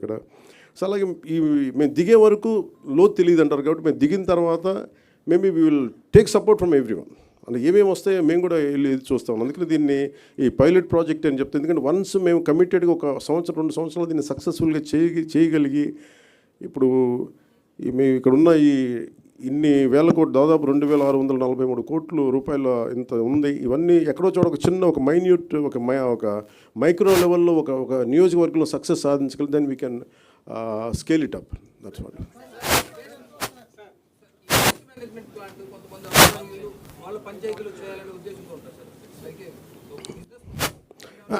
ఇక్కడ. సో అలాగే ఈ మేము దిగే వరకు లోతు తెలియదు అంటారు కాబట్టి మేము దిగిన తర్వాత maybe we will take support from every one. అంటే ఏమేమి వస్తాయో మేము కూడా వెళ్ళి చూస్తాం. అందుకని దీన్ని ఈ పైలట్ ప్రాజెక్ట్ అని చెప్తే, ఎందుకంటే వన్స్ మేము కమిటెడ్గా ఒక సంవత్సరం 2 సంవత్సరాలు దీన్ని సక్సెస్ఫుల్గా చేయగలిగి ఇప్పుడు మేము ఇక్కడ ఉన్న ఇన్ని వేల కోట్లు, దాదాపు 2643 కోట్ల రూపాయల ఇంత ఉంది. ఇవన్నీ ఎక్కడో చోట ఒక చిన్న ఒక మైన్యూట్ ఒక మైక్రో లెవెల్లో ఒక నియోజకవర్గంలో సక్సెస్ సాధించగలిగి then we can scale it up. That's what.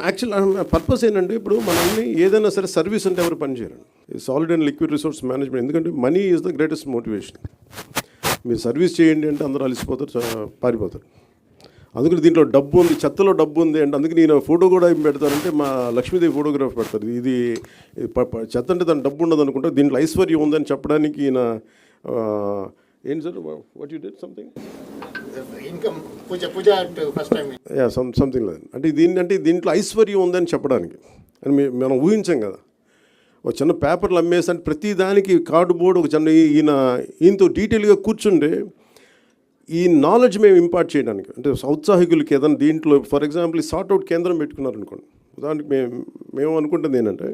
Actual purpose ఏంటంటే ఇప్పుడు మనల్ని ఏదైనా సరే సర్వీస్ అంటే ఎవరు పనిచేయరండి. Solid and liquid resource management, ఎందుకంటే money is the greatest motivation. మీరు సర్వీస్ చేయండి అంటే అందరూ అలసిపోతారు, పారిపోతారు. అందుకని దీంట్లో డబ్బు ఉంది, చెత్తలో డబ్బు ఉంది అంటే అందుకే నేను ఫోటో కూడా ఏం పెడతానంటే మా లక్ష్మీదేవి ఫోటోగ్రాఫ్ పెడతారు. ఇది చెత్త అంటే దాని డబ్బు ఉండదు అనుకుంటా, దీంట్లో ఐశ్వర్యం ఉందని చెప్పడానికి ఈయన ఏంటి sir what you did something something లేదు అంటే దీంట్లో ఐశ్వర్యం ఉందని చెప్పడానికి అని మనం ఊహించాం కదా. ఒక చిన్న పేపర్లు అమ్మేసి అంటే ప్రతి దానికి కార్డుబోర్డు ఒక చిన్న ఈయనతో డీటెయిల్గా కూర్చుంటే ఈ నాలెడ్జ్ మేము ఇంపార్ట్ చేయడానికి, అంటే ఔత్సాహికులకి ఏదైనా దీంట్లో ఫర్ ఎగ్జాంపుల్ సార్ట్అవుట్ కేంద్రం పెట్టుకున్నారనుకోండి. ఉదాహరణకి మేము అనుకుంటుంది ఏంటంటే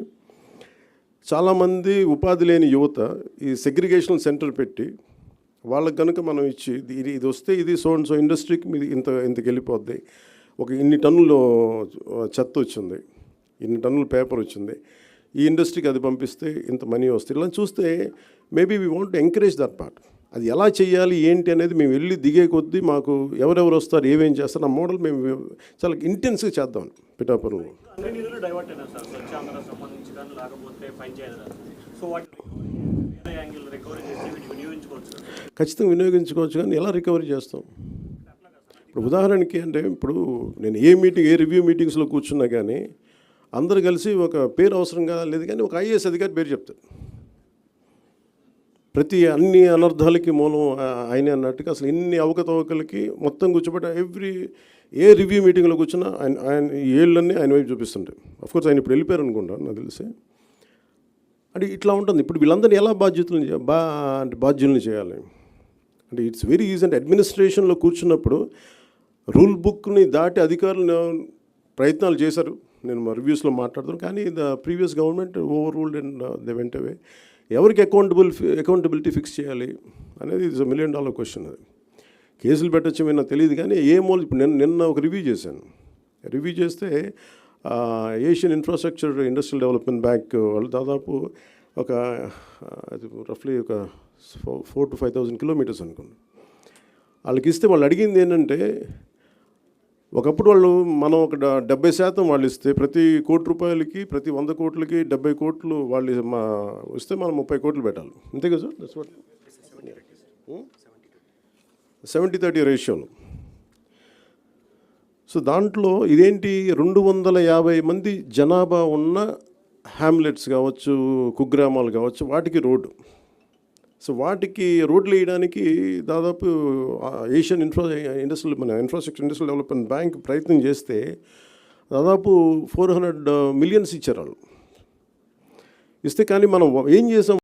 చాలామంది ఉపాధి లేని యువత ఈ సెగ్రిగేషన్ సెంటర్ పెట్టి వాళ్ళకి కనుక మనం ఇచ్చి ఇది వస్తే ఇది సో ఇండస్ట్రీకి మీది ఇంతకు వెళ్ళిపోద్ది, ఒక ఇన్ని టన్నులు చెత్త వచ్చింది, ఇన్ని టన్నులు పేపర్ వచ్చింది, ఈ ఇండస్ట్రీకి అది పంపిస్తే ఇంత మనీ వస్తుంది. ఇలా చూస్తే maybe we want to encourage that part. అది ఎలా చేయాలి ఏంటి అనేది మేము వెళ్ళి దిగే కొద్దీ మాకు ఎవరెవరు వస్తారు ఏమేం చేస్తారు ఆ మోడల్ మేము చాలా ఇంటెన్స్గా చేద్దాం పిఠాపురంలో. ఖచ్చితంగా వినియోగించుకోవచ్చు, కానీ ఎలా రికవరీ చేస్తాం? ఇప్పుడు ఉదాహరణకి అంటే ఇప్పుడు నేను ఏ రివ్యూ మీటింగ్స్లో కూర్చున్నా కానీ అందరు కలిసి ఒక పేరు అవసరంగా లేదు కానీ ఒక ఐఏఎస్ అధికారి పేరు చెప్తారు. అన్ని అనర్థాలకి మూలం ఆయనే అన్నట్టుగా అసలు ఇన్ని అవకతవకలకి మొత్తం కూర్చోబెట్టి ఏ రివ్యూ మీటింగ్లో కూర్చున్నా ఆయన ఏళ్ళన్నీ ఆయన వైపు చూపిస్తుంటాయి. అఫ్కోర్స్ ఆయన ఇప్పుడు వెళ్ళిపోయారు అనుకుంటాను నాకు తెలిసి. అంటే ఇట్లా ఉంటుంది. ఇప్పుడు వీళ్ళందరినీ ఎలా బాధ్యుల్ని చేయాలి అంటే ఇట్స్ వెరీ ఈజీ. అంటే అడ్మినిస్ట్రేషన్లో కూర్చున్నప్పుడు రూల్ బుక్ని దాటి అధికారులు ప్రయత్నాలు చేశారు. నేను మా రివ్యూస్లో మాట్లాడుతాను, కానీ the previous government overruled and they went away. ఎవరికి అకౌంటబిలిటీ ఫిక్స్ చేయాలి అనేది ఇట్స్ $1 million క్వశ్చన్. అది కేసులు పెట్టచ్చు నాకు తెలియదు, కానీ ఇప్పుడు నిన్న ఒక రివ్యూ చేశాను. రివ్యూ చేస్తే Asian infrastructure industrial development bank వాళ్ళు దాదాపు రఫ్లీ ఒక 4,000 to 5,000 kilometers అనుకోండి. వాళ్ళకి ఇస్తే వాళ్ళు అడిగింది ఏంటంటే, ఒకప్పుడు మనం ఒక 70% వాళ్ళు ఇస్తే ప్రతి ₹1,00,00,000కి ప్రతి 100 కోట్లకి 70 కోట్లు వాళ్ళు ఇస్తే మనం 30 కోట్లు పెట్టాలి. అంతే కదా సార్? దట్స్ వాట్ 70-30 రేషియోలో. సో దాంట్లో ఇదేంటి 250 మంది జనాభా ఉన్న హ్యామ్లెట్స్ కావచ్చు, కుగ్రామాలు కావచ్చు, వాటికి రోడ్డు. సో వాటికి రోడ్లు వేయడానికి దాదాపు Asian infrastructure industrial development bank ప్రయత్నం చేస్తే దాదాపు 400 million ఇచ్చారు వాళ్ళు. ఇస్తే కానీ మనం ఏం చేసాం